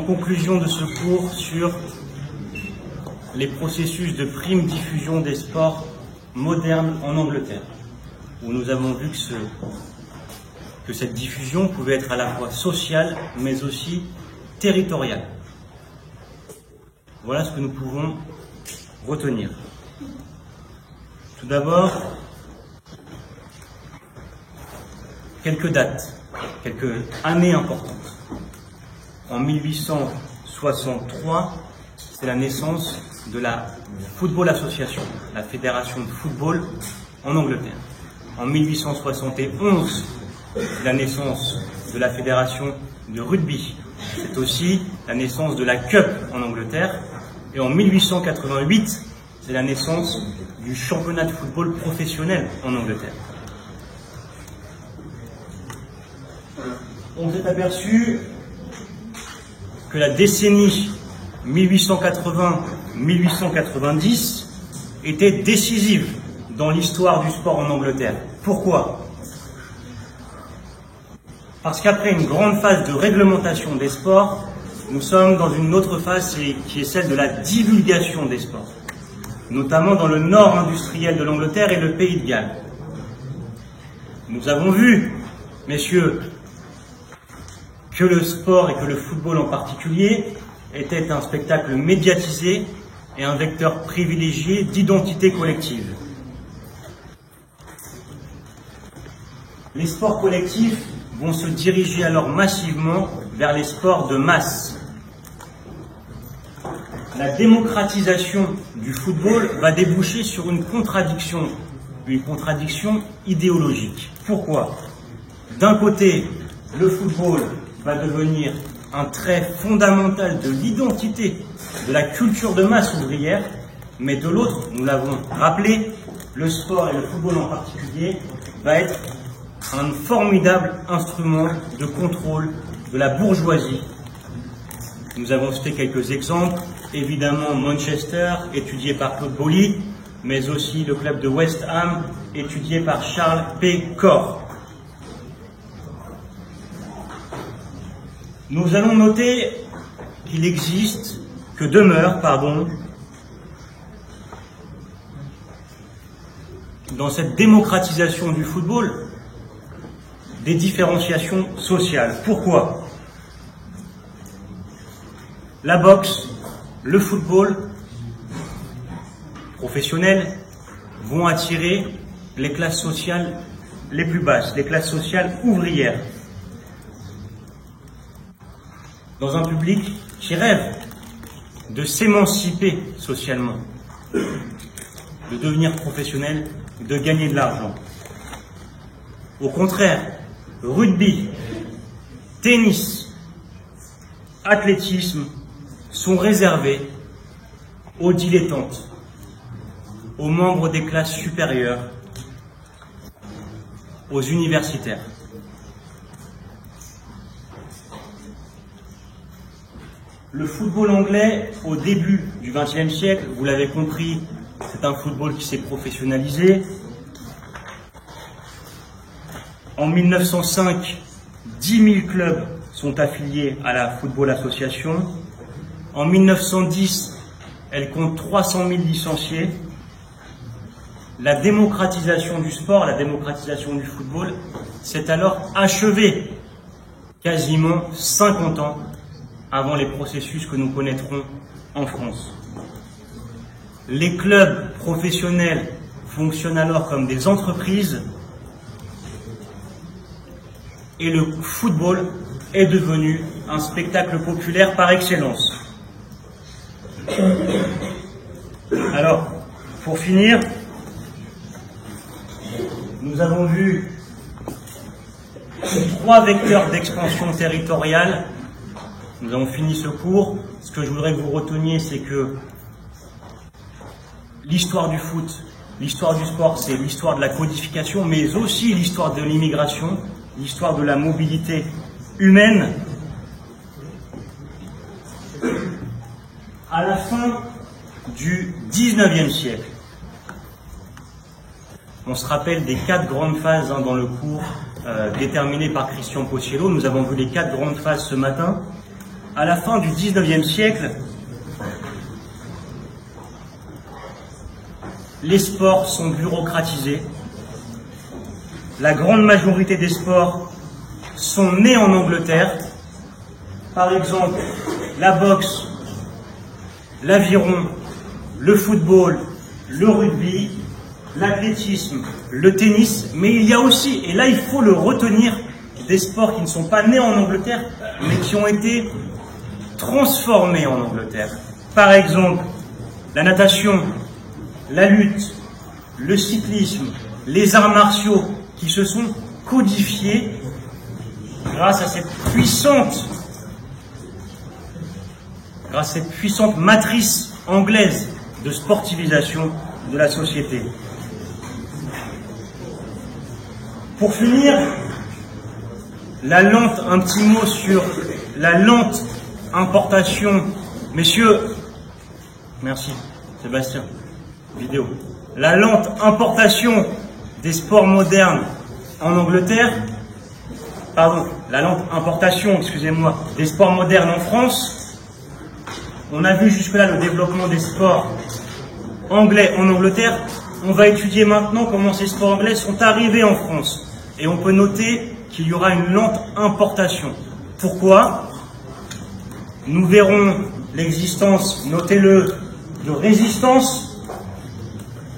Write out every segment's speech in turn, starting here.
conclusion de ce cours sur les processus de prime diffusion des sports modernes en Angleterre, où nous avons vu que cette diffusion pouvait être à la fois sociale, mais aussi territoriale. Voilà ce que nous pouvons retenir. Tout d'abord, quelques dates, quelques années importantes. En 1863, c'est la naissance de la Football Association, la fédération de football en Angleterre. En 1871, c'est la naissance de la fédération de rugby. C'est aussi la naissance de la Cup en Angleterre. Et en 1888, c'est la naissance du championnat de football professionnel en Angleterre. On s'est aperçu que la décennie 1880-1890 était décisive dans l'histoire du sport en Angleterre. Pourquoi? Parce qu'après une grande phase de réglementation des sports, nous sommes dans une autre phase qui est celle de la divulgation des sports, notamment dans le nord industriel de l'Angleterre et le pays de Galles. Nous avons vu, messieurs, que le sport et que le football en particulier était un spectacle médiatisé et un vecteur privilégié d'identité collective. Les sports collectifs vont se diriger alors massivement vers les sports de masse. La démocratisation du football va déboucher sur une contradiction idéologique. Pourquoi? D'un côté, le football va devenir un trait fondamental de l'identité de la culture de masse ouvrière, mais de l'autre, nous l'avons rappelé, le sport et le football en particulier va être un formidable instrument de contrôle de la bourgeoisie. Nous avons cité quelques exemples, évidemment Manchester, étudié par Claude Boly, mais aussi le club de West Ham, étudié par Charles P. Corr. Nous allons noter qu'il existe, que demeure, dans cette démocratisation du football, des différenciations sociales. Pourquoi? La boxe, le football professionnel vont attirer les classes sociales les plus basses, les classes sociales ouvrières, dans un public qui rêve de s'émanciper socialement, de devenir professionnel, de gagner de l'argent. Au contraire, rugby, tennis, athlétisme sont réservés aux dilettantes, aux membres des classes supérieures, aux universitaires. Le football anglais, au début du XXe siècle, vous l'avez compris, c'est un football qui s'est professionnalisé. En 1905, 10 000 clubs sont affiliés à la Football Association. En 1910, elle compte 300 000 licenciés. La démocratisation du sport, la démocratisation du football, s'est alors achevée quasiment 50 ans avant les processus que nous connaîtrons en France. Les clubs professionnels fonctionnent alors comme des entreprises et le football est devenu un spectacle populaire par excellence. Alors, pour finir, nous avons vu 3 vecteurs d'expansion territoriale. Nous avons fini ce cours. Ce que je voudrais que vous reteniez, c'est que l'histoire du foot, l'histoire du sport, c'est l'histoire de la codification, mais aussi l'histoire de l'immigration, l'histoire de la mobilité humaine. À la fin du XIXe siècle, on se rappelle des 4 grandes phases dans le cours déterminé par Christian Pociello. Nous avons vu les 4 grandes phases ce matin. à la fin du 19e siècle, les sports sont bureaucratisés. La grande majorité des sports sont nés en Angleterre. Par exemple, la boxe, l'aviron, le football, le rugby, l'athlétisme, le tennis. Mais il y a aussi, et là il faut le retenir, des sports qui ne sont pas nés en Angleterre, mais qui ont été transformés en Angleterre. Par exemple, la natation, la lutte, le cyclisme, les arts martiaux qui se sont codifiés grâce à cette puissante matrice anglaise de sportivisation de la société. Pour finir, un petit mot sur la lente importation. Messieurs, merci, Sébastien, vidéo. La lente importation des sports modernes en Angleterre, la lente importation, excusez-moi, des sports modernes en France. On a vu jusque-là le développement des sports anglais en Angleterre. On va étudier maintenant comment ces sports anglais sont arrivés en France. Et on peut noter qu'il y aura une lente importation. Pourquoi? Nous verrons l'existence, notez-le, de résistance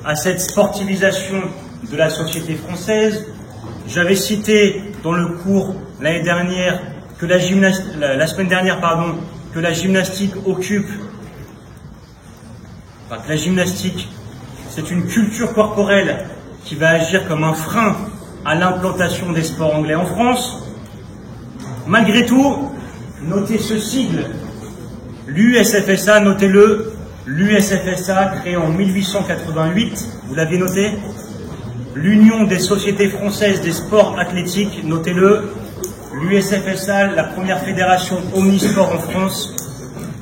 à cette sportivisation de la société française. J'avais cité dans le cours l'année dernière que la semaine dernière, que la gymnastique que la gymnastique, c'est une culture corporelle qui va agir comme un frein à l'implantation des sports anglais en France. Malgré tout, notez ce sigle, l'USFSA, notez-le, l'USFSA créé en 1888, vous l'aviez noté, l'Union des sociétés françaises des sports athlétiques, notez-le, l'USFSA, la première fédération omnisport en France,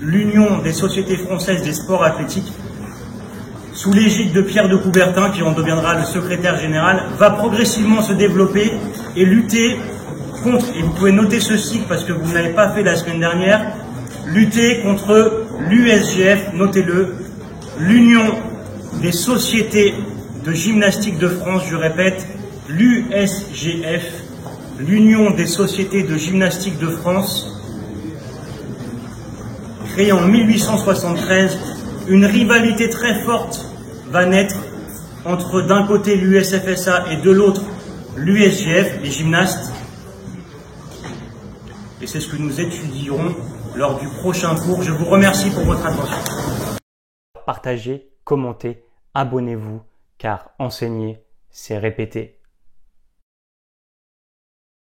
l'Union des sociétés françaises des sports athlétiques, sous l'égide de Pierre de Coubertin, qui en deviendra le secrétaire général, va progressivement se développer et lutter contre, et vous pouvez noter ceci parce que vous ne l'avez pas fait la semaine dernière, lutter contre l'USGF, notez-le, l'Union des sociétés de gymnastique de France, je répète, l'USGF, l'Union des sociétés de gymnastique de France, créée en 1873, une rivalité très forte va naître entre d'un côté l'USFSA et de l'autre l'USGF, les gymnastes. Et c'est ce que nous étudierons lors du prochain cours. Je vous remercie pour votre attention. Partagez, commentez, abonnez-vous, car enseigner, c'est répéter.